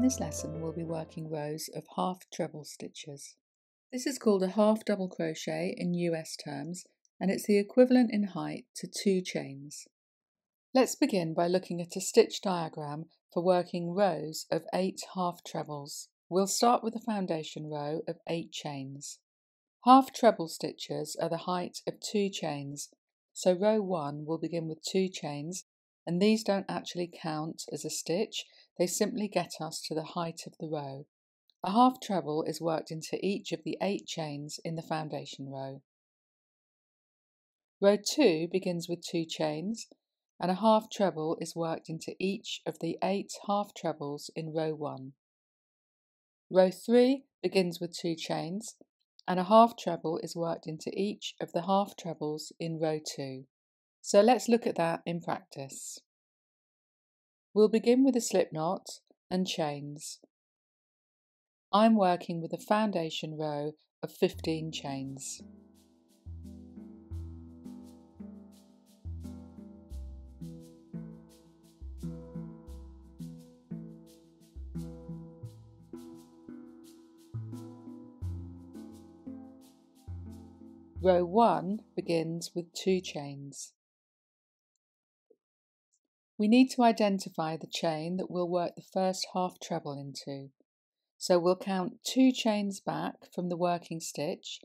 this lesson we'll be working rows of half treble stitches. This is called a half double crochet in US terms, and it's the equivalent in height to 2 chains. Let's begin by looking at a stitch diagram for working rows of 8 half trebles. We'll start with a foundation row of 8 chains. Half treble stitches are the height of 2 chains, so row 1 will begin with 2 chains, and these don't actually count as a stitch, they simply get us to the height of the row. A half treble is worked into each of the 8 chains in the foundation row. Row 2 begins with 2 chains, and a half treble is worked into each of the 8 half trebles in row 1. Row 3 begins with 2 chains, and a half treble is worked into each of the half trebles in row 2. So let's look at that in practice. We'll begin with a slip knot and chains. I'm working with a foundation row of 15 chains. Row 1 begins with 2 chains. We need to identify the chain that we'll work the first half treble into. So we'll count 2 chains back from the working stitch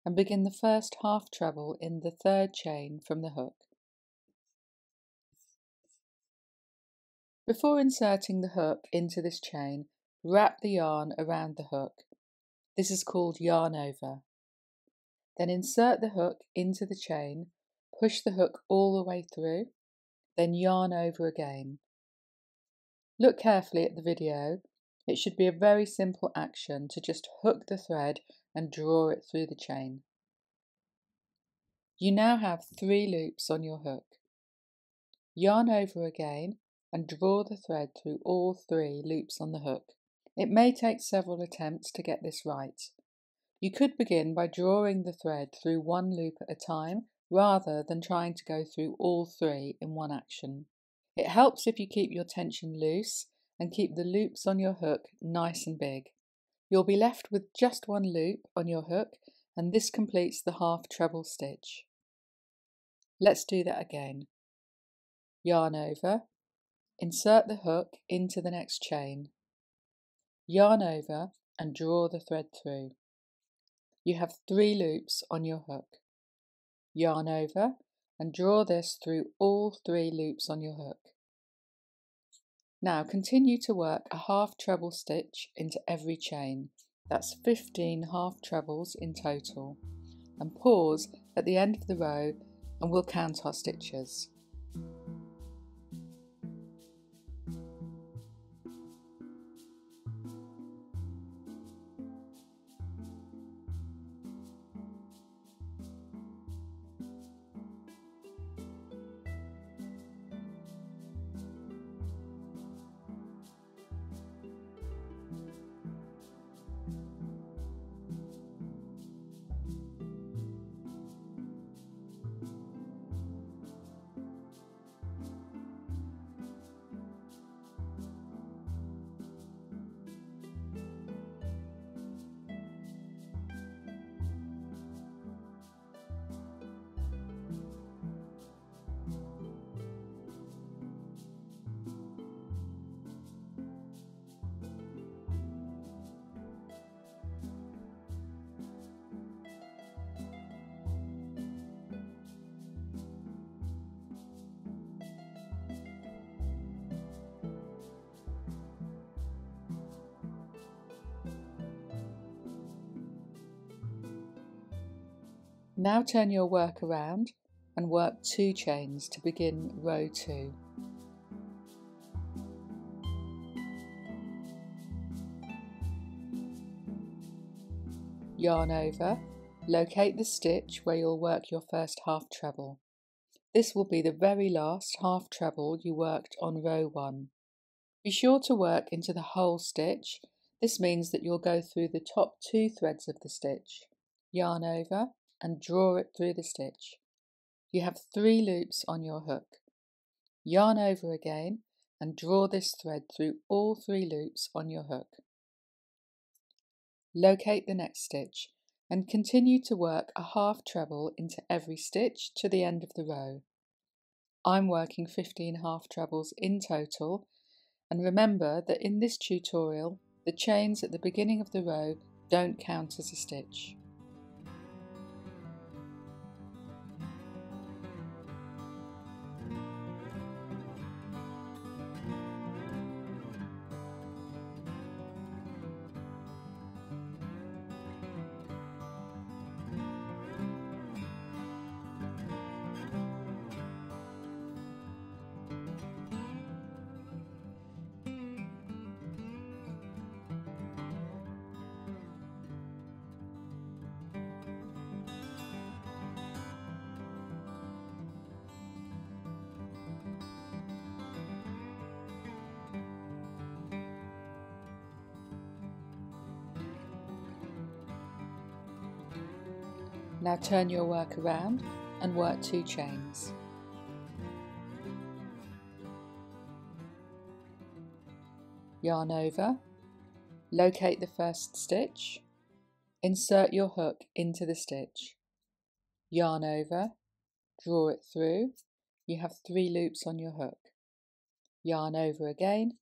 and begin the first half treble in the 3rd chain from the hook. Before inserting the hook into this chain, wrap the yarn around the hook. This is called yarn over. Then insert the hook into the chain, push the hook all the way through, then yarn over again. Look carefully at the video. It should be a very simple action to just hook the thread and draw it through the chain. You now have 3 loops on your hook. Yarn over again and draw the thread through all 3 loops on the hook. It may take several attempts to get this right. You could begin by drawing the thread through 1 loop at a time rather than trying to go through all 3 in one action. It helps if you keep your tension loose and keep the loops on your hook nice and big. You'll be left with just 1 loop on your hook, and this completes the half treble stitch. Let's do that again. Yarn over, insert the hook into the next chain, yarn over and draw the thread through. You have 3 loops on your hook. Yarn over and draw this through all 3 loops on your hook. Now continue to work a half treble stitch into every chain. That's 15 half trebles in total. And pause at the end of the row and we'll count our stitches. Now turn your work around and work 2 chains to begin row 2. Yarn over, locate the stitch where you'll work your first half treble. This will be the very last half treble you worked on row 1. Be sure to work into the whole stitch. This means that you'll go through the top 2 threads of the stitch. Yarn over and draw it through the stitch. You have 3 loops on your hook. Yarn over again and draw this thread through all 3 loops on your hook. Locate the next stitch and continue to work a half treble into every stitch to the end of the row. I'm working 15 half trebles in total, and remember that in this tutorial the chains at the beginning of the row don't count as a stitch. Now turn your work around and work 2 chains. Yarn over, locate the first stitch, insert your hook into the stitch, yarn over, draw it through, you have 3 loops on your hook, yarn over again,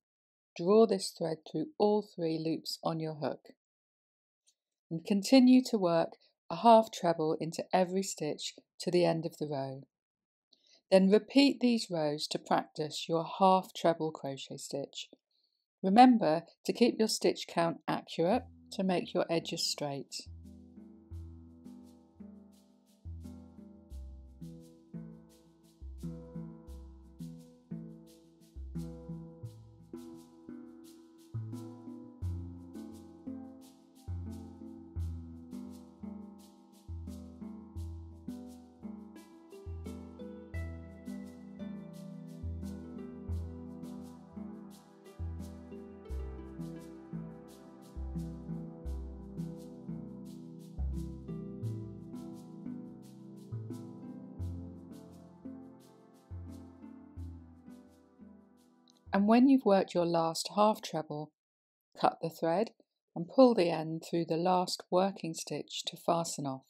draw this thread through all 3 loops on your hook, and continue to work a half treble into every stitch to the end of the row. Then repeat these rows to practice your half treble crochet stitch. Remember to keep your stitch count accurate to make your edges straight. And when you've worked your last half treble, cut the thread and pull the end through the last working stitch to fasten off.